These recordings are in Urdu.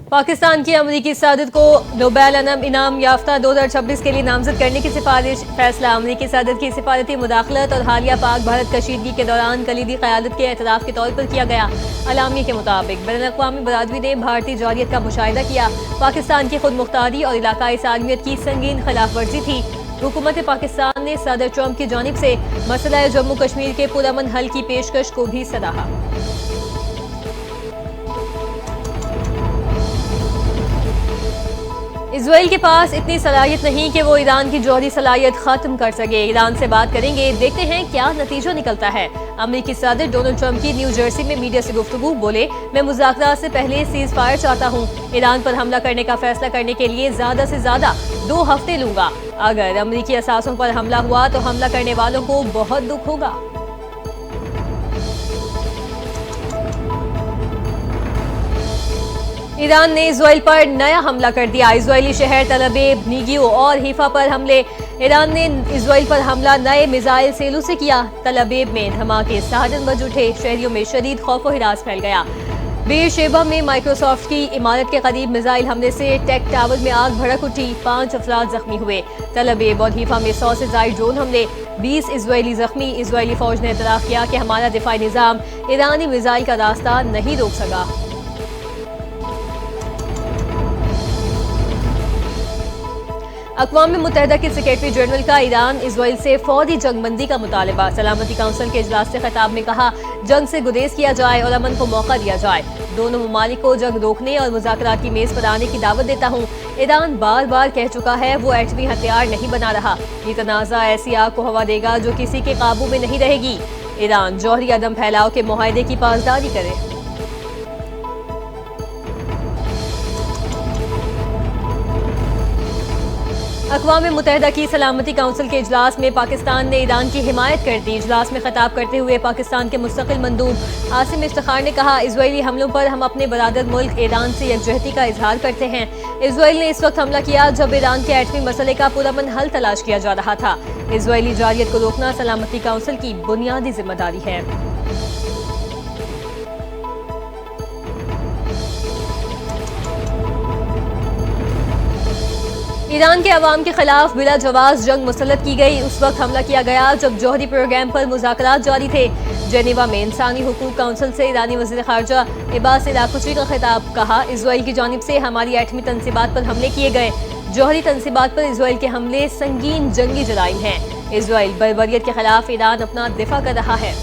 پاکستان کی امریکی صدر کو نوبیل انعام یافتہ 2026 کے لیے نامزد کرنے کی سفارش فیصلہ امریکی صدر کی سفارتی مداخلت اور حالیہ پاک بھارت کشیدگی کے دوران کلیدی قیادت کے اعتراف کے طور پر کیا گیا اعلامیے کے مطابق بین الاقوامی برادری نے بھارتی جوہریت کا مشاہدہ کیا پاکستان کی خود مختاری اور علاقائی سالمیت کی سنگین خلاف ورزی تھی حکومت پاکستان نے صدر ٹرمپ کی جانب سے مسئلہ جموں کشمیر کے پرامن حل کی پیشکش کو بھی سراہا اسرائیل کے پاس اتنی صلاحیت نہیں کہ وہ ایران کی جوہری صلاحیت ختم کر سکے ایران سے بات کریں گے دیکھتے ہیں کیا نتیجہ نکلتا ہے امریکی صدر ڈونلڈ ٹرمپ کی نیو جرسی میں میڈیا سے گفتگو بولے میں مذاکرات سے پہلے سیز فائر چاہتا ہوں ایران پر حملہ کرنے کا فیصلہ کرنے کے لیے زیادہ سے زیادہ 2 ہفتے لوں گا اگر امریکی اثاثوں پر حملہ ہوا تو حملہ کرنے والوں کو بہت دکھ ہوگا ایران نے اسرائیل پر نیا حملہ کر دیا اسرائیلی شہر تل ابیب نیگیو اور حیفا پر حملے ایران نے اسرائیل پر حملہ نئے میزائل سیلوں سے کیا تل ابیب میں دھماکے سہارن بج اٹھے شہریوں میں شدید خوف و ہراس پھیل گیا بیر شیبہ میں مائکروسافٹ کی عمارت کے قریب میزائل حملے سے ٹیک ٹاور میں آگ بھڑک اٹھی 5 افراد زخمی ہوئے تل ابیب اور حیفا میں 100 سے زائد ڈرون حملے 20 اسرائیلی زخمی اسرائیلی فوج نے اعتراف کیا کہ ہمارا دفاعی نظام ایرانی میزائل کا راستہ نہیں روک سکا اقوام متحدہ کے سیکریٹری جنرل کا ایران اسرائیل سے فوری جنگ بندی کا مطالبہ سلامتی کونسل کے اجلاس سے خطاب میں کہا جنگ سے گریز کیا جائے اور امن کو موقع دیا جائے دونوں ممالک کو جنگ روکنے اور مذاکرات کی میز پر آنے کی دعوت دیتا ہوں ایران بار بار کہہ چکا ہے وہ ایٹمی ہتھیار نہیں بنا رہا یہ تنازع ایسی آگ کو ہوا دے گا جو کسی کے قابو میں نہیں رہے گی ایران جوہری عدم پھیلاؤ کے معاہدے کی پاسداری کرے اقوام متحدہ کی سلامتی کونسل کے اجلاس میں پاکستان نے ایران کی حمایت کر دی اجلاس میں خطاب کرتے ہوئے پاکستان کے مستقل مندوب عاصم افتخار نے کہا اسرائیلی حملوں پر ہم اپنے برادر ملک ایران سے یکجہتی کا اظہار کرتے ہیں اسرائیل نے اس وقت حملہ کیا جب ایران کے ایٹمی مسئلے کا پرامن حل تلاش کیا جا رہا تھا اسرائیلی جارحیت کو روکنا سلامتی کونسل کی بنیادی ذمہ داری ہے ایران کے عوام کے خلاف بلا جواز جنگ مسلط کی گئی اس وقت حملہ کیا گیا جب جوہری پروگرام پر مذاکرات جاری تھے جنیوا میں انسانی حقوق کونسل سے ایرانی وزیر خارجہ عباس اراغچی کا خطاب کہا اسرائیل کی جانب سے ہماری ایٹمی تنصیبات پر حملے کیے گئے جوہری تنصیبات پر اسرائیل کے حملے سنگین جنگی جرائم ہیں اسرائیل بربریت کے خلاف ایران اپنا دفاع کر رہا ہے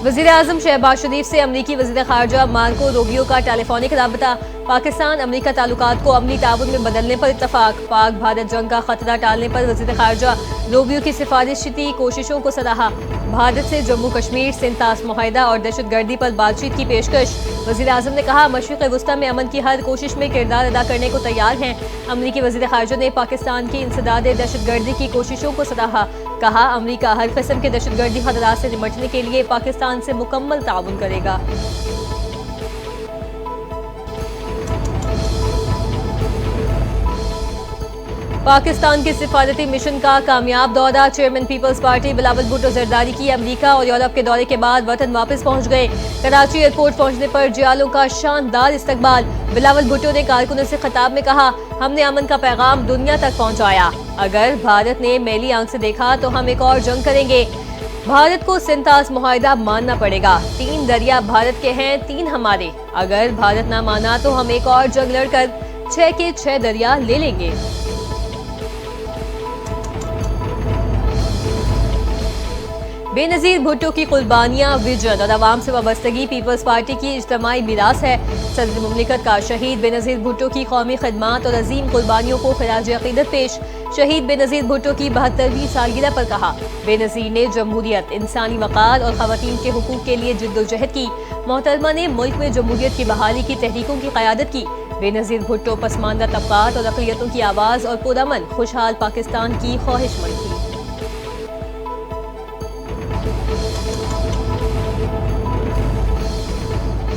وزیر اعظم شہباز شریف سے امریکی وزیر خارجہ مارکو روبیو کا ٹیلی فونک رابطہ پاکستان امریکہ تعلقات کو عملی تعاون میں بدلنے پر اتفاق پاک بھارت جنگ کا خطرہ ٹالنے پر وزیر خارجہ روبیو کی سفارشاتی کوششوں کو سراہا بھارت سے جموں کشمیر سندھ طاس معاہدہ اور دہشت گردی پر بات چیت کی پیشکش وزیر اعظم نے کہا مشرق وسطی میں امن کی ہر کوشش میں کردار ادا کرنے کو تیار ہیں امریکی وزیر خارجہ نے پاکستان کی انسداد دہشت گردی کی کوششوں کو سراہا کہا امریکہ ہر قسم کے دہشت گردی خطرات سے نمٹنے کے لیے پاکستان سے مکمل تعاون کرے گا پاکستان کے سفارتی مشن کا کامیاب دورہ چیئرمین پیپلز پارٹی بلاول بھٹو زرداری کی امریکہ اور یورپ کے دورے کے بعد وطن واپس پہنچ گئے کراچی ایئرپورٹ پہنچنے پر جیالوں کا شاندار استقبال بلاول بھٹو نے کارکنوں سے خطاب میں کہا ہم نے امن کا پیغام دنیا تک پہنچایا اگر بھارت نے میلی آنکھ سے دیکھا تو ہم ایک اور جنگ کریں گے بھارت کو سندھ طاس معاہدہ ماننا پڑے گا 3 دریا بھارت کے ہیں 3 ہمارے اگر بھارت نہ مانا تو ہم ایک اور جنگ لڑ کر 6 کے 6 دریا لے لیں گے بے نظیر بھٹو کی قربانیاں ویژن اور عوام سے وابستگی پیپلز پارٹی کی اجتماعی میراث ہے صدر مملکت کا شہید بے نظیر بھٹو کی قومی خدمات اور عظیم قربانیوں کو خراج عقیدت پیش شہید بے نظیر بھٹو کی 72ویں سالگرہ پر کہا بے نظیر نے جمہوریت انسانی وقار اور خواتین کے حقوق کے لیے جد و جہد کی محترمہ نے ملک میں جمہوریت کی بحالی کی تحریکوں کی قیادت کی بے نظیر بھٹو پسماندہ طبقات اور اقلیتوں کی آواز اور پرامن خوشحال پاکستان کی خواہش مند تھی